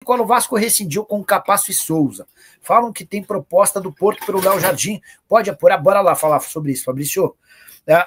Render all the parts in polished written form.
Nicola, o Vasco rescindiu com Capasso e Souza. Falam que tem proposta do Porto pelo Léo Jardim. Pode apurar? Bora lá falar sobre isso, Fabrício.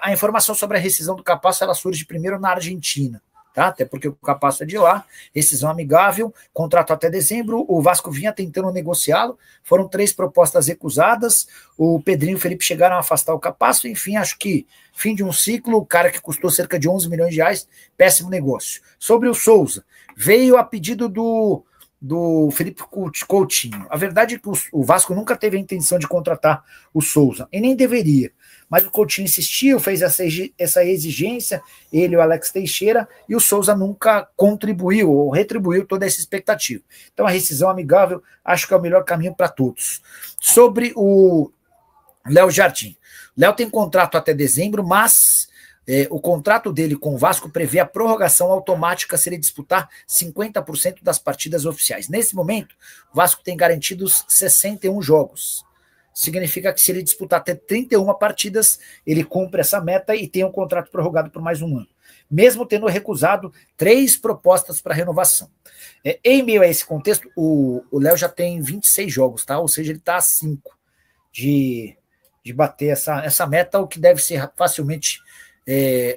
A informação sobre a rescisão do Capasso, ela surge primeiro na Argentina, tá? Até porque o Capasso é de lá, rescisão amigável, contrato até dezembro, o Vasco vinha tentando negociá-lo, foram 3 propostas recusadas, o Pedrinho e o Felipe chegaram a afastar o Capasso, enfim, acho que fim de um ciclo, o cara que custou cerca de 11 milhões de reais, péssimo negócio. Sobre o Souza, veio a pedido do Felipe Coutinho. A verdade é que o Vasco nunca teve a intenção de contratar o Souza, e nem deveria. Mas o Coutinho insistiu, fez essa exigência, ele e o Alex Teixeira, e o Souza nunca contribuiu ou retribuiu toda essa expectativa. Então a rescisão amigável acho que é o melhor caminho para todos. Sobre o Léo Jardim. Léo tem contrato até dezembro, mas o contrato dele com o Vasco prevê a prorrogação automática se ele disputar 50% das partidas oficiais. Nesse momento, o Vasco tem garantidos 61 jogos. Significa que se ele disputar até 31 partidas, ele cumpre essa meta e tem um contrato prorrogado por mais um ano, mesmo tendo recusado 3 propostas para renovação. Em meio a esse contexto, o Léo já tem 26 jogos, tá? Ou seja, ele está a 5 de bater essa meta, o que deve ser facilmente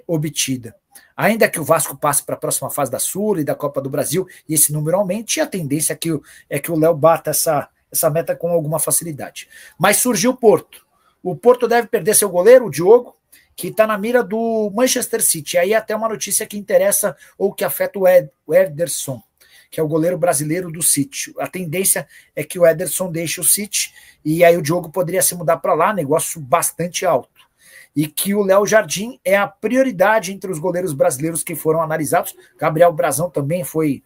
obtida. Ainda que o Vasco passe para a próxima fase da Sul e da Copa do Brasil, e esse número aumente, a tendência é que o Léo bata essa meta com alguma facilidade. Mas surgiu o Porto. O Porto deve perder seu goleiro, o Diogo, que está na mira do Manchester City. Aí até uma notícia que interessa ou que afeta o Ederson, que é o goleiro brasileiro do City. A tendência é que o Ederson deixe o City e aí o Diogo poderia se mudar para lá, negócio bastante alto. E que o Léo Jardim é a prioridade entre os goleiros brasileiros que foram analisados. Gabriel Brazão também foi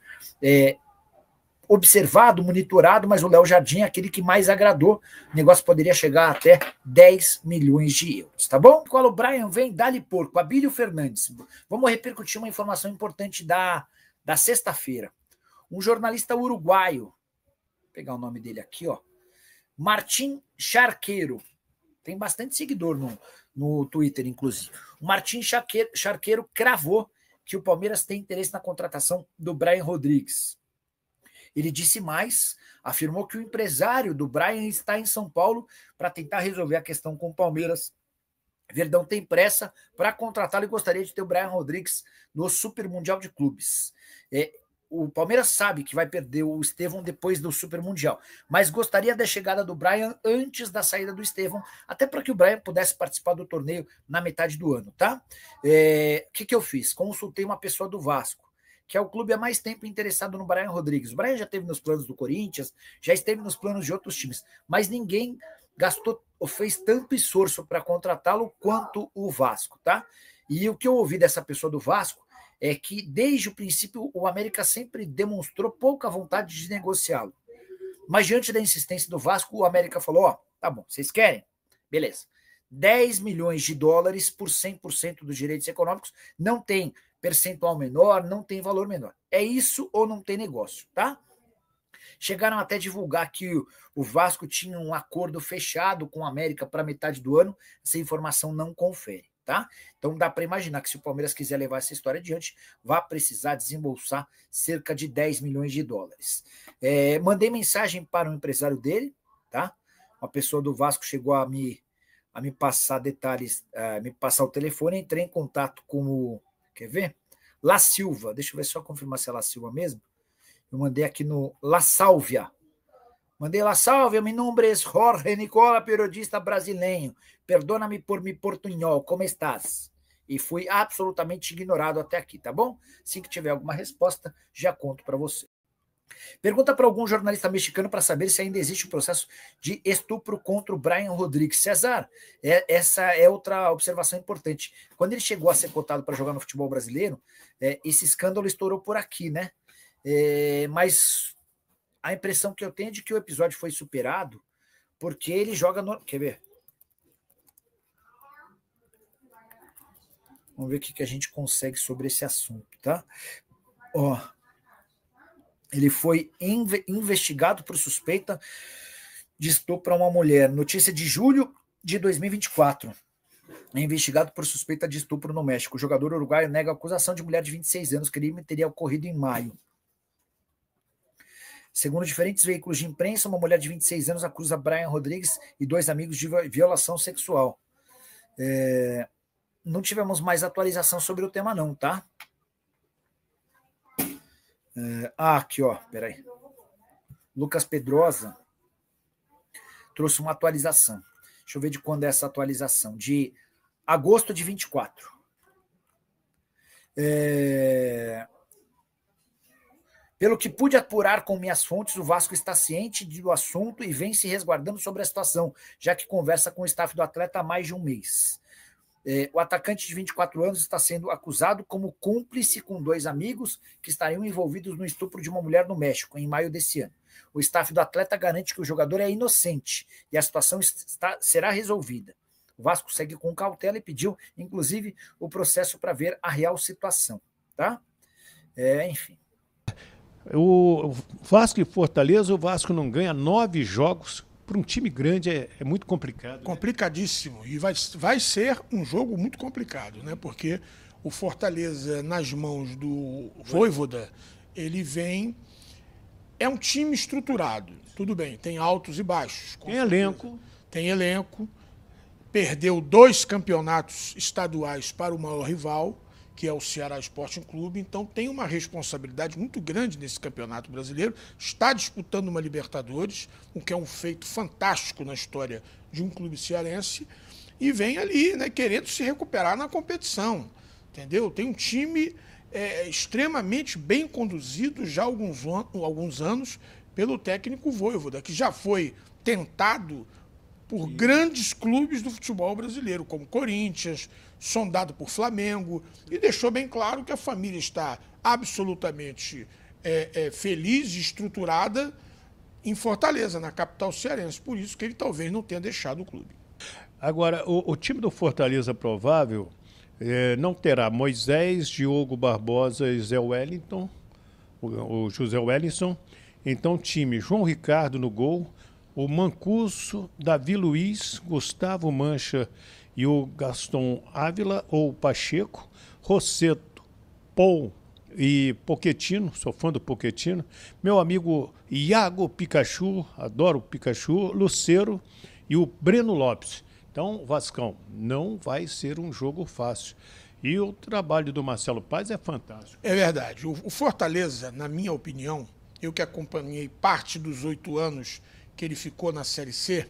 observado, monitorado, mas o Léo Jardim é aquele que mais agradou. O negócio poderia chegar até 10 milhões de euros, tá bom? Qual o Brian vem? Dali Porco, Abílio Fernandes. Vamos repercutir uma informação importante da sexta-feira. Um jornalista uruguaio, vou pegar o nome dele aqui, ó, Martim Charqueiro, tem bastante seguidor no Twitter, inclusive. O Martim Charqueiro cravou que o Palmeiras tem interesse na contratação do Brian Rodrigues. Ele disse mais, afirmou que o empresário do Brian está em São Paulo para tentar resolver a questão com o Palmeiras. Verdão tem pressa para contratá-lo e gostaria de ter o Brian Rodrigues no Super Mundial de Clubes. O Palmeiras sabe que vai perder o Estevão depois do Super Mundial, mas gostaria da chegada do Brian antes da saída do Estevão, até para que o Brian pudesse participar do torneio na metade do ano, tá? O que eu fiz? Consultei uma pessoa do Vasco, que é o clube há mais tempo interessado no Brian Rodrigues. O Brian já esteve nos planos do Corinthians, já esteve nos planos de outros times, mas ninguém gastou ou fez tanto esforço para contratá-lo quanto o Vasco, tá? E o que eu ouvi dessa pessoa do Vasco é que, desde o princípio, o América sempre demonstrou pouca vontade de negociá-lo. Mas, diante da insistência do Vasco, o América falou, tá bom, vocês querem? Beleza. 10 milhões de dólares por 100% dos direitos econômicos, não tem percentual menor, não tem valor menor. É isso ou não tem negócio, tá? Chegaram até a divulgar que o Vasco tinha um acordo fechado com o América para metade do ano, essa informação não confere, tá? Então dá para imaginar que se o Palmeiras quiser levar essa história adiante, vai precisar desembolsar cerca de 10 milhões de dólares. Mandei mensagem para o empresário dele, tá? Uma pessoa do Vasco chegou a me passar detalhes, me passar o telefone, entrei em contato com o, quer ver? La Silva, deixa eu ver só confirmar se é La Silva mesmo. Eu mandei aqui no La Sálvia. Mandei La Sálvia, meu nome é Jorge Nicola, periodista brasileiro. Perdona-me por mi portunhol, como estás? E fui absolutamente ignorado até aqui, tá bom? Assim que tiver alguma resposta, já conto para você. Pergunta para algum jornalista mexicano para saber se ainda existe um processo de estupro contra o Brian Rodrigues. César, essa é outra observação importante. Quando ele chegou a ser cotado para jogar no futebol brasileiro, esse escândalo estourou por aqui, né? Mas a impressão que eu tenho é de que o episódio foi superado porque ele joga no... Quer ver? Vamos ver o que a gente consegue sobre esse assunto, tá? Ele foi investigado por suspeita de estupro a uma mulher. Notícia de julho de 2024. É investigado por suspeita de estupro no México. O jogador uruguaio nega a acusação de mulher de 26 anos. O crime teria ocorrido em maio. Segundo diferentes veículos de imprensa, uma mulher de 26 anos acusa Brian Rodrigues e 2 amigos de violação sexual. Não tivemos mais atualização sobre o tema não, tá? Aqui, ó, peraí. Lucas Pedrosa trouxe uma atualização. Deixa eu ver de quando é essa atualização. De agosto de 24. Pelo que pude apurar com minhas fontes, o Vasco está ciente do assunto e vem se resguardando sobre a situação, já que conversa com o staff do atleta há mais de um mês. O atacante de 24 anos está sendo acusado como cúmplice com 2 amigos que estariam envolvidos no estupro de uma mulher no México, em maio desse ano. O staff do atleta garante que o jogador é inocente e a situação será resolvida. O Vasco segue com cautela e pediu, inclusive, o processo para ver a real situação. Tá? Enfim. O Vasco e Fortaleza, o Vasco não ganha 9 jogos. Para um time grande é muito complicado. Complicadíssimo. E vai ser um jogo muito complicado, né? Porque o Fortaleza, nas mãos do Vojvoda, ele vem... É um time estruturado. Tudo bem, tem altos e baixos. Tem elenco. Tem elenco. Perdeu 2 campeonatos estaduais para o maior rival, que é o Ceará Sporting Clube, então tem uma responsabilidade muito grande nesse campeonato brasileiro, está disputando uma Libertadores, o que é um feito fantástico na história de um clube cearense, e vem ali, né, querendo se recuperar na competição, entendeu? Tem um time extremamente bem conduzido já há alguns anos pelo técnico Vojvoda, que já foi tentado por grandes clubes do futebol brasileiro, como Corinthians, sondado por Flamengo, e deixou bem claro que a família está absolutamente feliz e estruturada em Fortaleza, na capital cearense. Por isso que ele talvez não tenha deixado o clube. Agora, o time do Fortaleza provável não terá Moisés, Diogo Barbosa e Zé Wellington, o José Wellington. Então, time João Ricardo no gol, o Mancuso, Davi Luiz, Gustavo Mancha e o Gaston Ávila ou Pacheco, Rosseto, Paul e Pochettino, sou fã do Pochettino, meu amigo Iago Pikachu, adoro o Pikachu, Lucero e o Breno Lopes. Então, Vascão, não vai ser um jogo fácil. E o trabalho do Marcelo Paes é fantástico. É verdade. O Fortaleza, na minha opinião, eu que acompanhei parte dos 8 anos que ele ficou na Série C,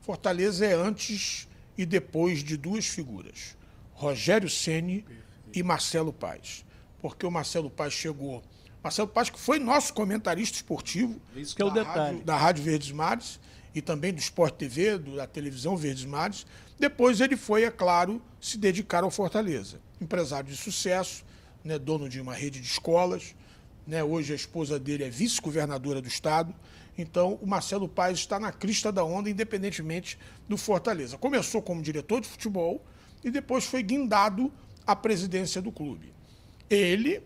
Fortaleza é antes e depois de 2 figuras, Rogério Ceni e Marcelo Paes. Porque o Marcelo Paes chegou... Marcelo Paes, que foi nosso comentarista esportivo, isso que é o detalhe, da Rádio Verdes Mares e também do Sport TV, da televisão Verdes Mares. Depois ele foi, é claro, se dedicar ao Fortaleza. Empresário de sucesso, né, dono de uma rede de escolas, né, hoje a esposa dele é vice-governadora do estado. Então, o Marcelo Paes está na crista da onda, independentemente do Fortaleza. Começou como diretor de futebol e depois foi guindado à presidência do clube. Ele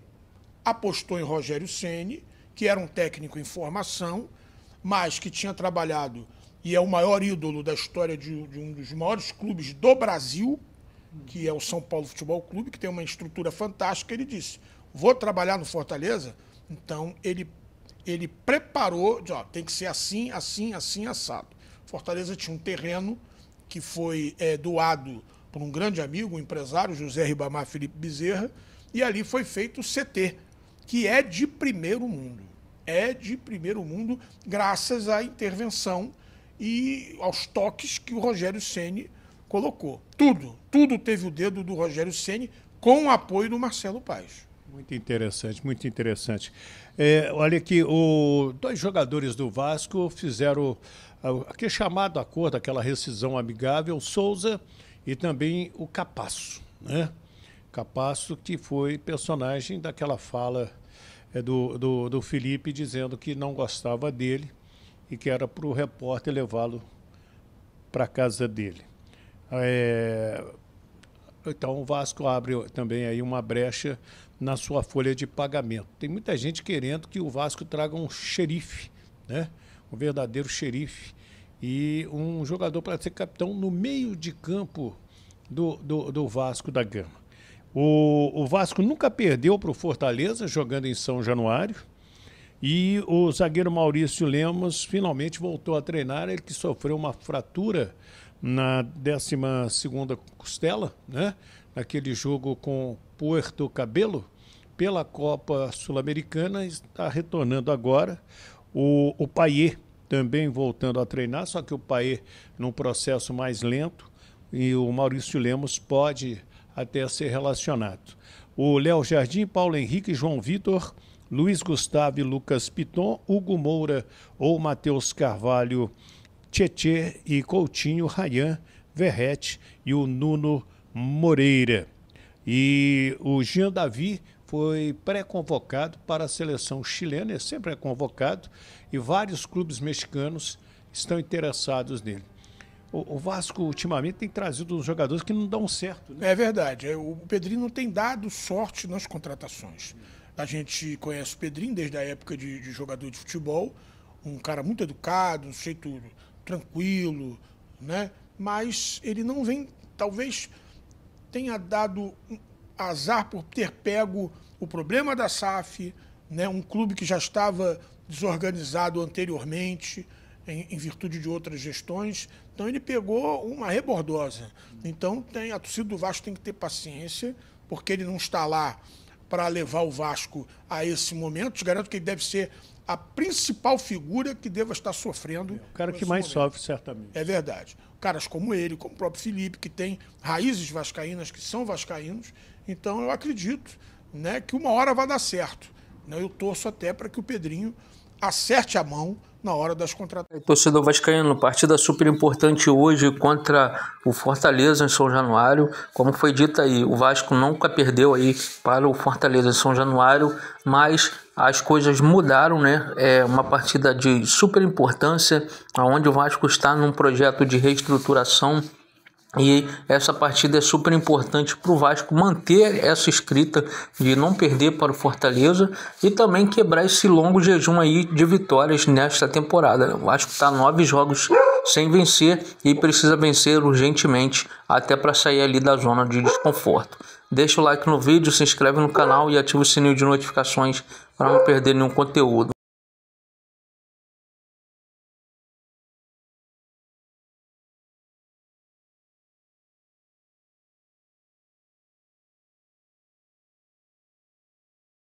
apostou em Rogério Ceni, que era um técnico em formação, mas que tinha trabalhado e é o maior ídolo da história de um dos maiores clubes do Brasil, que é o São Paulo Futebol Clube, que tem uma estrutura fantástica. Ele disse, vou trabalhar no Fortaleza? Então, ele preparou, tem que ser assim, assim, assim, assado. Fortaleza tinha um terreno que foi doado por um grande amigo, um empresário, José Ribamar Felipe Bezerra, e ali foi feito o CT, que é de primeiro mundo. É de primeiro mundo, graças à intervenção e aos toques que o Rogério Ceni colocou. Tudo teve o dedo do Rogério Ceni com o apoio do Marcelo Paes. Muito interessante, muito interessante. Olha aqui, 2 jogadores do Vasco fizeram aquele chamado acordo, aquela rescisão amigável, o Souza e também o Capasso, né? Capasso, que foi personagem daquela fala do Felipe dizendo que não gostava dele e que era para o repórter levá-lo para a casa dele. Então o Vasco abre também aí uma brecha na sua folha de pagamento. Tem muita gente querendo que o Vasco traga um xerife, né? Um verdadeiro xerife e um jogador para ser capitão no meio de campo do Vasco da Gama. O Vasco nunca perdeu para o Fortaleza jogando em São Januário E o zagueiro Maurício Lemos finalmente voltou a treinar, ele que sofreu uma fratura na 12ª costela, né? Naquele jogo com Puerto Cabello, pela Copa Sul-Americana, está retornando agora. O Payet também voltando a treinar, só que o Payet num processo mais lento, e o Maurício Lemos pode até ser relacionado. O Léo Jardim, Paulo Henrique, João Vitor, Luiz Gustavo e Lucas Piton, Hugo Moura ou Matheus Carvalho, Tietê e Coutinho, Ryan, Verrete e o Nuno Moreira. E o Jean Davi foi pré-convocado para a seleção chilena, ele sempre é convocado, e vários clubes mexicanos estão interessados nele. O Vasco, ultimamente, tem trazido uns jogadores que não dão certo, né? É verdade. O Pedrinho não tem dado sorte nas contratações. A gente conhece o Pedrinho desde a época de jogador de futebol, um cara muito educado, um jeito tranquilo, né? Mas ele não vem, talvez tenha dado azar por ter pego o problema da SAF, né? Um clube que já estava desorganizado anteriormente, em virtude de outras gestões. Então ele pegou uma rebordosa. Então a torcida do Vasco tem que ter paciência, porque ele não está lá para levar o Vasco a esse momento. Te garanto que ele deve ser a principal figura que deva estar sofrendo. O cara que mais sofre, certamente. É verdade. Caras como ele, como o próprio Felipe, que tem raízes vascaínas, que são vascaínos. Então eu acredito, né, que uma hora vai dar certo. Eu torço até para que o Pedrinho acerte a mão na hora das contratações. Torcedor vascaíno, partida super importante hoje contra o Fortaleza em São Januário. Como foi dito aí, o Vasco nunca perdeu aí para o Fortaleza em São Januário, mas as coisas mudaram, né? É uma partida de super importância, onde o Vasco está num projeto de reestruturação. E essa partida é super importante para o Vasco manter essa escrita de não perder para o Fortaleza e também quebrar esse longo jejum aí de vitórias nesta temporada. O Vasco está 9 jogos sem vencer e precisa vencer urgentemente até para sair ali da zona de desconforto. Deixa o like no vídeo, se inscreve no canal e ativa o sininho de notificações para não perder nenhum conteúdo.